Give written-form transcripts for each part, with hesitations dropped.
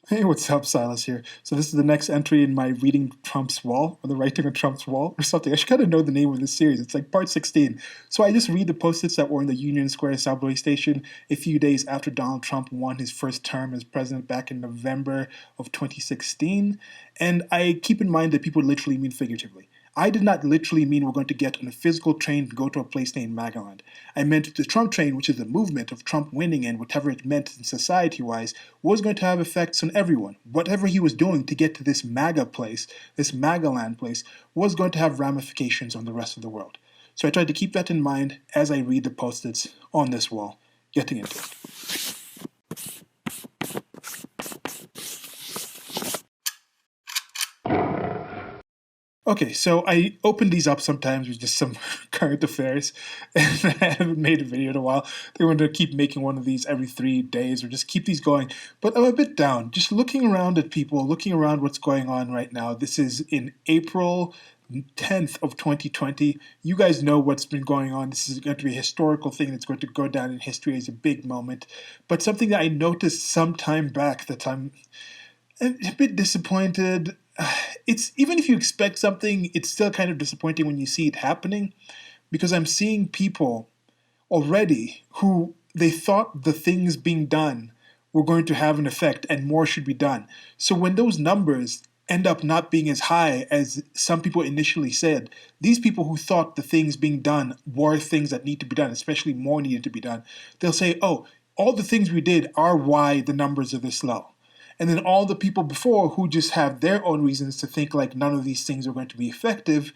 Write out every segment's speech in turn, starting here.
Hey, what's up, Silas here. So this is the next entry in my Reading Trump's Wall, or the Writing on Trump's Wall, or something. I should kind of know the name of this series. It's like part 16. So I just read the post-its that were in the Union Square subway station a few days after Donald Trump won his first term as president back in November of 2016. And I keep in mind that people literally mean figuratively. I did not literally mean we're going to get on a physical train and go to a place named Magaland. I meant the Trump train, which is the movement of Trump winning and whatever it meant society wise, was going to have effects on everyone. Whatever he was doing to get to this MAGA place, this Magaland place, was going to have ramifications on the rest of the world. So I tried to keep that in mind as I read the post-its on this wall, getting into it. Okay, so I open these up sometimes with just some current affairs, and I haven't made a video in a while. They want to keep making one of these every 3 days or just keep these going. But I'm a bit down. Just looking around at people, looking around what's going on right now. This is in April 10th of 2020. You guys know what's been going on. This is going to be a historical thing that's going to go down in history as a big moment. But something that I noticed some time back that I'm a bit disappointed. It's even if you expect something, it's still kind of disappointing when you see it happening because I'm seeing people already who they thought the things being done were going to have an effect and more should be done. So when those numbers end up not being as high as some people initially said, these people who thought the things being done were things that need to be done, especially more needed to be done, they'll say, oh, all the things we did are why the numbers are this low. And then all the people before who just have their own reasons to think like none of these things are going to be effective,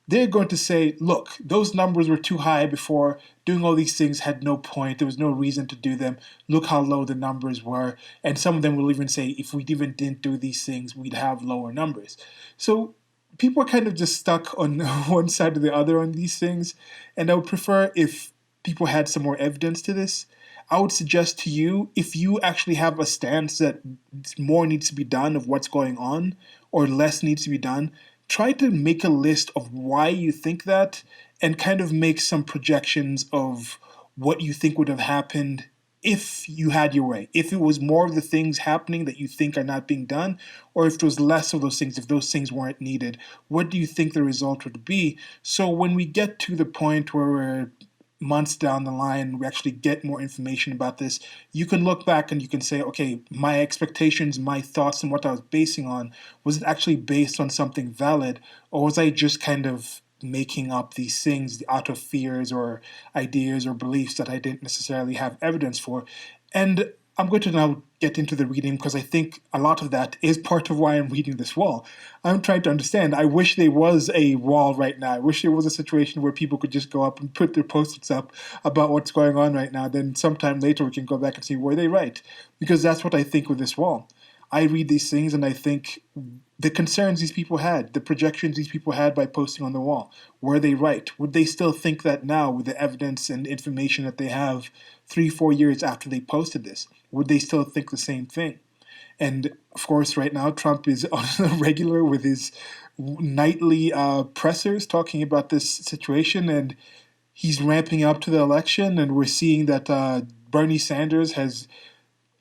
they're going to say, look, those numbers were too high before. Doing all these things had no point. There was no reason to do them. Look how low the numbers were. And some of them will even say, if we even didn't do these things, we'd have lower numbers. So people are kind of just stuck on one side or the other on these things. And I would prefer if people had some more evidence to this. I would suggest to you, if you actually have a stance that more needs to be done of what's going on or less needs to be done, try to make a list of why you think that and kind of make some projections of what you think would have happened if you had your way. If it was more of the things happening that you think are not being done, or if there was less of those things, if those things weren't needed, what do you think the result would be? So when we get to the point where we're months down the line, we actually get more information about this, you can look back and you can say, okay, my expectations, my thoughts, and what I was basing on, was it actually based on something valid, or was I just kind of making up these things out of fears or ideas or beliefs that I didn't necessarily have evidence for? And I'm going to now get into the reading because I think a lot of that is part of why I'm reading this wall. I'm trying to understand. I wish there was a wall right now. I wish there was a situation where people could just go up and put their post-its up about what's going on right now. Then sometime later we can go back and see, were they right? Because that's what I think with this wall. I read these things and I think the concerns these people had, the projections these people had by posting on the wall, were they right? Would they still think that now with the evidence and information that they have 3-4 years after they posted this? Would they still think the same thing? And of course, right now, Trump is on a regular with his nightly pressers talking about this situation, and he's ramping up to the election. And we're seeing that Bernie Sanders has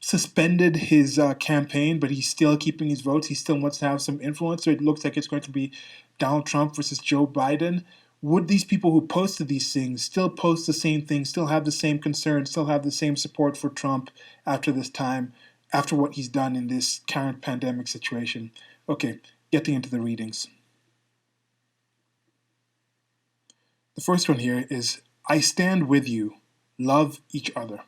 suspended his campaign, but he's still keeping his votes. He still wants to have some influence. So it looks like it's going to be Donald Trump versus Joe Biden. Would these people who posted these things still post the same things, still have the same concerns, still have the same support for Trump after this time, after what he's done in this current pandemic situation? Okay, getting into the readings. The first one here is, I stand with you, love each other.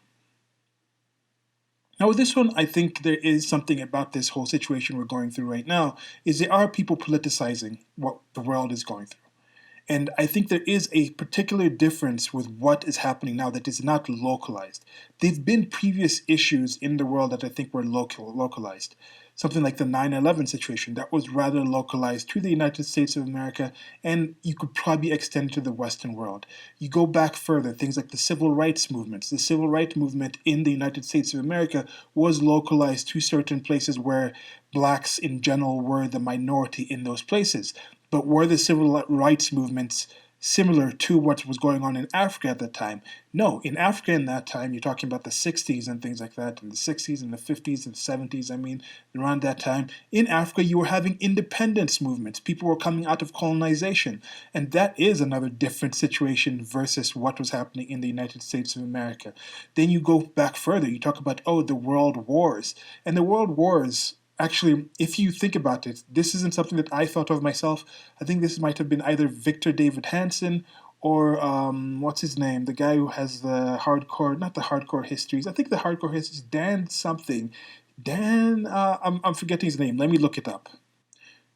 Now with this one, I think there is something about this whole situation we're going through right now, is there are people politicizing what the world is going through. And I think there is a particular difference with what is happening now that is not localized. There have been previous issues in the world that I think were localized. Something like the 9/11 situation that was rather localized to the United States of America, and you could probably extend it to the Western world. You go back further, things like the civil rights movements. The civil rights movement in the United States of America was localized to certain places where blacks in general were the minority in those places. But were the civil rights movements similar to what was going on in Africa at that time. No, in Africa in that time, you're talking about the 60s and things like that, and the 60s and the 50s and 70s. I mean, around that time, in Africa, you were having independence movements. People were coming out of colonization. And that is another different situation versus what was happening in the United States of America. Then you go back further, you talk about, oh, the world wars. And the world wars, actually, if you think about it, this isn't something that I thought of myself. I think this might have been either Victor David Hansen or what's his name? The guy who has the hardcore, not the hardcore histories. I think the hardcore histories, Dan something. Dan, I'm forgetting his name. Let me look it up.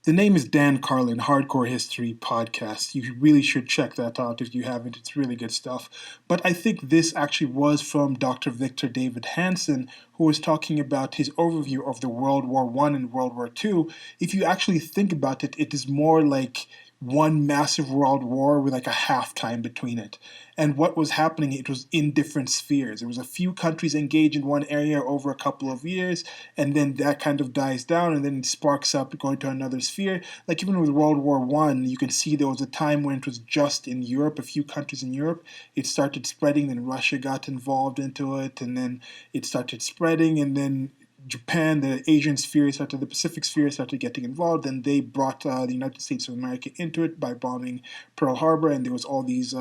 The name is Dan Carlin, Hardcore History Podcast. You really should check that out if you haven't. It's really good stuff. But I think this actually was from Dr. Victor David Hansen, who was talking about his overview of the World War One and World War Two. If you actually think about it, it is more like one massive world war with like a halftime between it. And what was happening, it was in different spheres. There was a few countries engaged in one area over a couple of years, and then that kind of dies down, and then it sparks up going to another sphere. Like even with World War One, you can see there was a time when it was just in Europe, a few countries in Europe. It started spreading, then Russia got involved into it, and then it started spreading, and then Japan, the Asian sphere started, the Pacific sphere started getting involved, and they brought the United States of America into it by bombing Pearl Harbor, and there was all these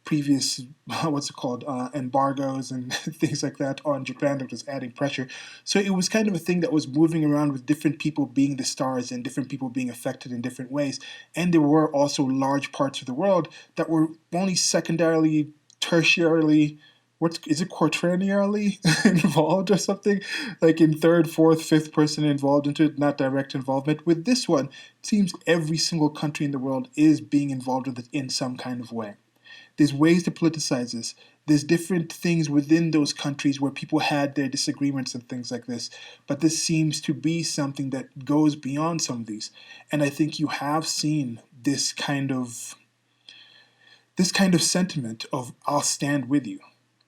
previous, what's it called, embargoes and things like that on Japan that was adding pressure. So it was kind of a thing that was moving around with different people being the stars and different people being affected in different ways. And there were also large parts of the world that were only secondarily, tertiarily, what is it, quaternarily involved or something, like in third, fourth, fifth person involved into it, not direct involvement. With this one, it seems every single country in the world is being involved with it in some kind of way. There's ways to politicize this. There's different things within those countries where people had their disagreements and things like this. But this seems to be something that goes beyond some of these. And I think you have seen this kind of sentiment of I'll stand with you.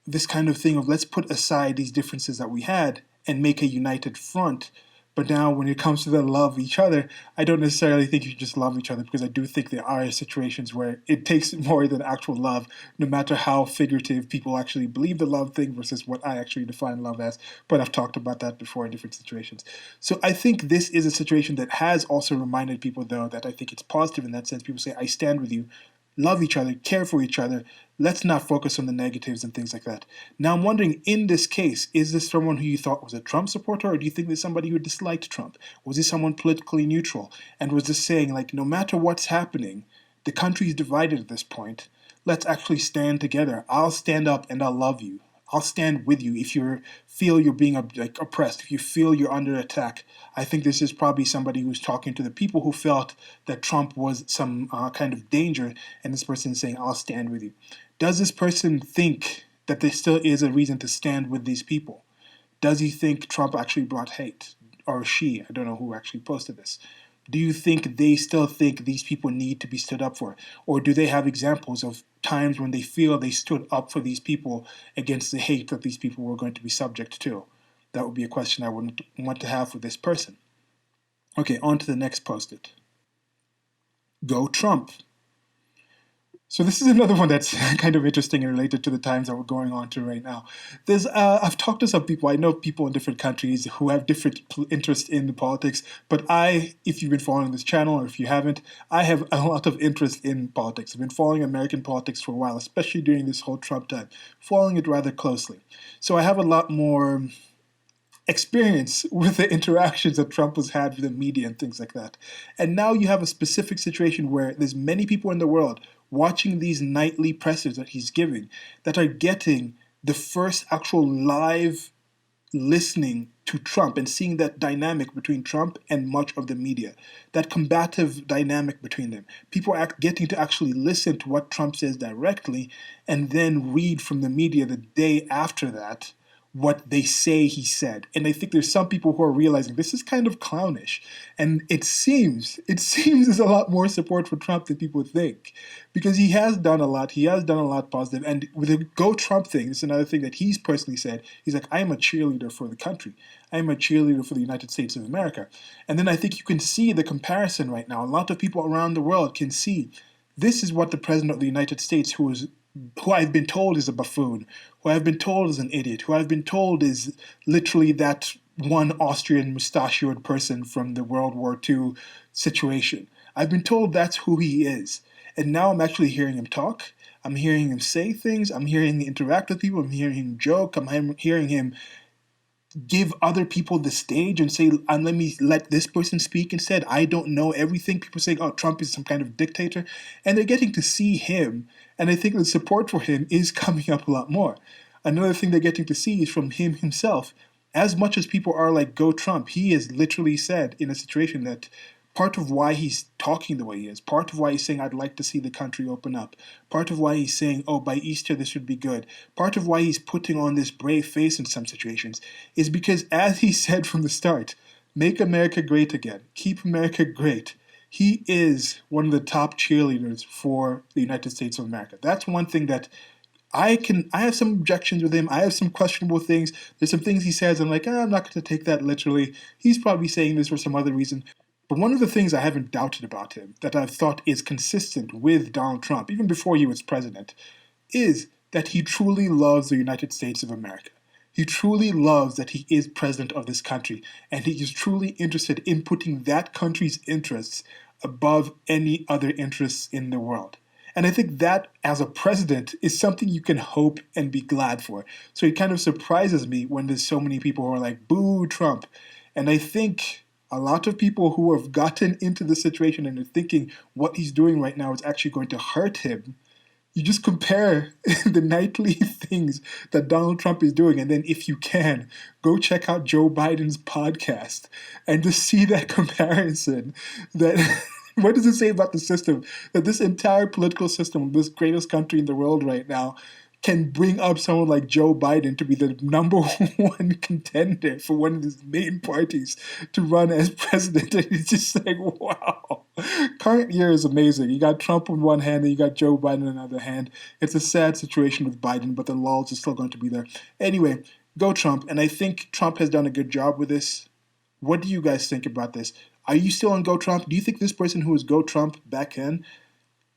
This kind of thing of let's put aside these differences that we had and make a united front. But now when it comes to the love each other, I don't necessarily think you just love each other, because I do think there are situations where it takes more than actual love, no matter how figurative people actually believe the love thing versus what I actually define love as. But I've talked about that before in different situations. So I think this is a situation that has also reminded people, though, that I think it's positive in that sense. People say, I stand with you, love each other, care for each other. Let's not focus on the negatives and things like that. Now, I'm wondering, in this case, is this someone who you thought was a Trump supporter, or do you think there's somebody who disliked Trump? Was this someone politically neutral and was just saying, like, no matter what's happening, the country is divided at this point. Let's actually stand together. I'll stand up and I'll love you. I'll stand with you if you feel you're being oppressed, if you feel you're under attack. I think this is probably somebody who's talking to the people who felt that Trump was some kind of danger, and this person is saying, I'll stand with you. Does this person think that there still is a reason to stand with these people? Does he think Trump actually brought hate? Or she? I don't know who actually posted this. Do you think they still think these people need to be stood up for? Or do they have examples of times when they feel they stood up for these people against the hate that these people were going to be subject to? That would be a question I would want to have for this person. Okay, on to the next post-it. Go Trump. So this is another one that's kind of interesting and related to the times that we're going on to right now. I've talked to some people. I know people in different countries who have different interests in the politics. But if you've been following this channel, or if you haven't, I have a lot of interest in politics. I've been following American politics for a while, especially during this whole Trump time, following it rather closely. So I have a lot more experience with the interactions that Trump has had with the media and things like that. And now you have a specific situation where there's many people in the world watching these nightly pressers that he's giving that are getting the first actual live listening to Trump and seeing that dynamic between Trump and much of the media, that combative dynamic between them. People are getting to actually listen to what Trump says directly and then read from the media the day after that what they say he said. And I think there's some people who are realizing this is kind of clownish. And it seems there's a lot more support for Trump than people think. Because he has done a lot. He has done a lot positive. And with the Go Trump thing, this is another thing that he's personally said. He's like, I am a cheerleader for the country. I am a cheerleader for the United States of America. And then I think you can see the comparison right now. A lot of people around the world can see This is what the president of the United States, who I've been told is a buffoon, who I've been told is an idiot, who I've been told is literally that one Austrian mustachioed person from the World War II situation. I've been told that's who he is. And now I'm actually hearing him talk. I'm hearing him say things. I'm hearing him interact with people. I'm hearing him joke. I'm hearing him give other people the stage and say, let me let this person speak instead. I don't know everything. People saying, oh, Trump is some kind of dictator. And they're getting to see him. And I think the support for him is coming up a lot more. Another thing they're getting to see is from him himself. As much as people are like, go Trump, he has literally said in a situation that part of why he's talking the way he is, part of why he's saying, I'd like to see the country open up, part of why he's saying, oh, by Easter this would be good, part of why he's putting on this brave face in some situations is because, as he said from the start, make America great again, keep America great. He is one of the top cheerleaders for the United States of America. That's one thing that I have some objections with him. I have some questionable things. There's some things he says. I'm like, I'm not going to take that literally. He's probably saying this for some other reason. But one of the things I haven't doubted about him, that I've thought is consistent with Donald Trump, even before he was president, is that he truly loves the United States of America. He truly loves that he is president of this country, and he is truly interested in putting that country's interests above any other interests in the world. And I think that, as a president, is something you can hope and be glad for. So it kind of surprises me when there's so many people who are like, boo Trump. And I think a lot of people who have gotten into the situation and are thinking what he's doing right now is actually going to hurt him. You just compare the nightly things that Donald Trump is doing, and then if you can, go check out Joe Biden's podcast and just see that comparison. That what does it say about the system? That this entire political system, this greatest country in the world right now, can bring up someone like Joe Biden to be the number one contender for one of his main parties to run as president. And it's just like, wow. Current year is amazing. You got Trump on one hand and you got Joe Biden on the other hand. It's a sad situation with Biden, but the lulls are still going to be there. Anyway, go Trump. And I think Trump has done a good job with this. What do you guys think about this? Are you still on Go Trump? Do you think this person who was Go Trump back then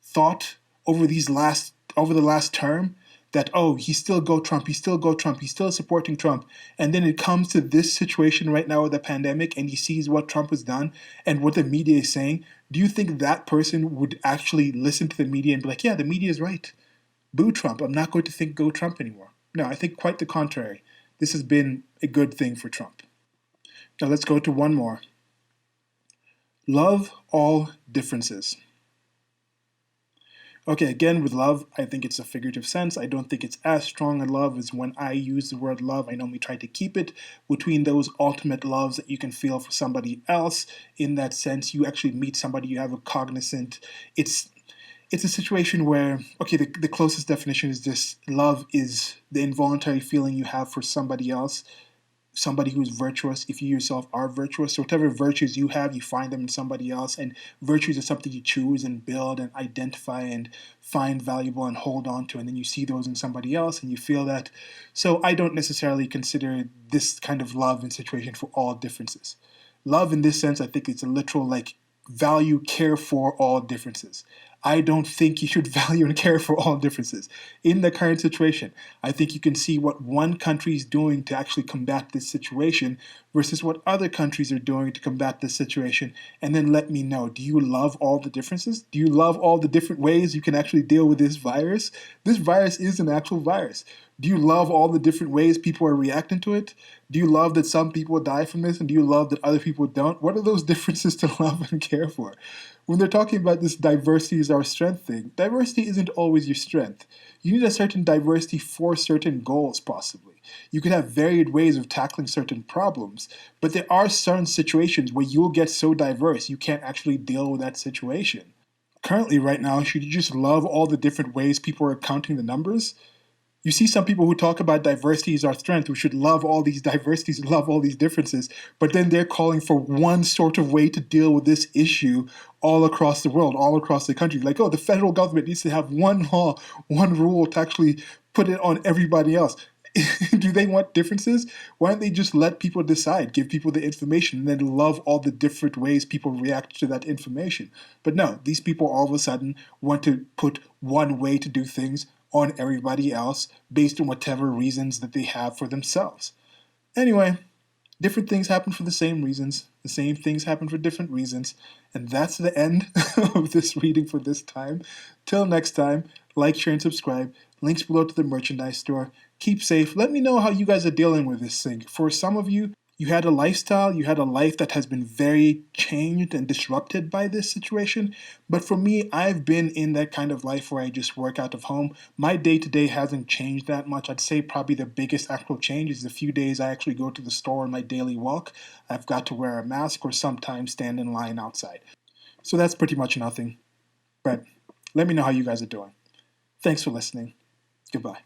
thought over the last term that, oh, he's still Go Trump, he's still Go Trump, he's still supporting Trump, and then it comes to this situation right now with the pandemic and he sees what Trump has done and what the media is saying, do you think that person would actually listen to the media and be like, yeah, the media is right, boo Trump, I'm not going to think Go Trump anymore? No, I think quite the contrary. This has been a good thing for Trump. Now let's go to one more. Love all differences. Okay, again, with love, I think it's a figurative sense. I don't think it's as strong a love as when I use the word love. I normally try to keep it between those ultimate loves that you can feel for somebody else. In that sense, you actually meet somebody, you have a cognizant. It's a situation where, okay, the closest definition is this: love is the involuntary feeling you have for somebody else, somebody who's virtuous, if you yourself are virtuous. So whatever virtues you have, you find them in somebody else. And virtues are something you choose and build and identify and find valuable and hold on to. And then you see those in somebody else and you feel that. So I don't necessarily consider this kind of love and situation for all differences. Love in this sense, I think it's a literal like value, care for all differences. I don't think you should value and care for all differences. In the current situation, I think you can see what one country is doing to actually combat this situation versus what other countries are doing to combat this situation. And then let me know, do you love all the differences? Do you love all the different ways you can actually deal with this virus? This virus is an actual virus. Do you love all the different ways people are reacting to it? Do you love that some people die from this? And do you love that other people don't? What are those differences to love and care for? When they're talking about this diversity is our strength thing, diversity isn't always your strength. You need a certain diversity for certain goals, possibly. You can have varied ways of tackling certain problems, but there are certain situations where you'll get so diverse you can't actually deal with that situation. Currently, right now, should you just love all the different ways people are counting the numbers? You see some people who talk about diversity is our strength, who should love all these diversities, love all these differences, but then they're calling for one sort of way to deal with this issue all across the world, all across the country. Like, oh, the federal government needs to have one law, one rule to actually put it on everybody else. Do they want differences? Why don't they just let people decide, give people the information, and then love all the different ways people react to that information? But no, these people all of a sudden want to put one way to do things on everybody else based on whatever reasons that they have for themselves. Anyway, different things happen for the same reasons. The same things happen for different reasons. And that's the end of this reading for this time. Till next time, like, share, and subscribe. Links below to the merchandise store. Keep safe. Let me know how you guys are dealing with this thing. For some of you, you had a lifestyle, you had a life that has been very changed and disrupted by this situation. But for me, I've been in that kind of life where I just work out of home. My day to day hasn't changed that much. I'd say probably the biggest actual change is the few days I actually go to the store on my daily walk. I've got to wear a mask or sometimes stand in line outside. So that's pretty much nothing. But let me know how you guys are doing. Thanks for listening. Goodbye.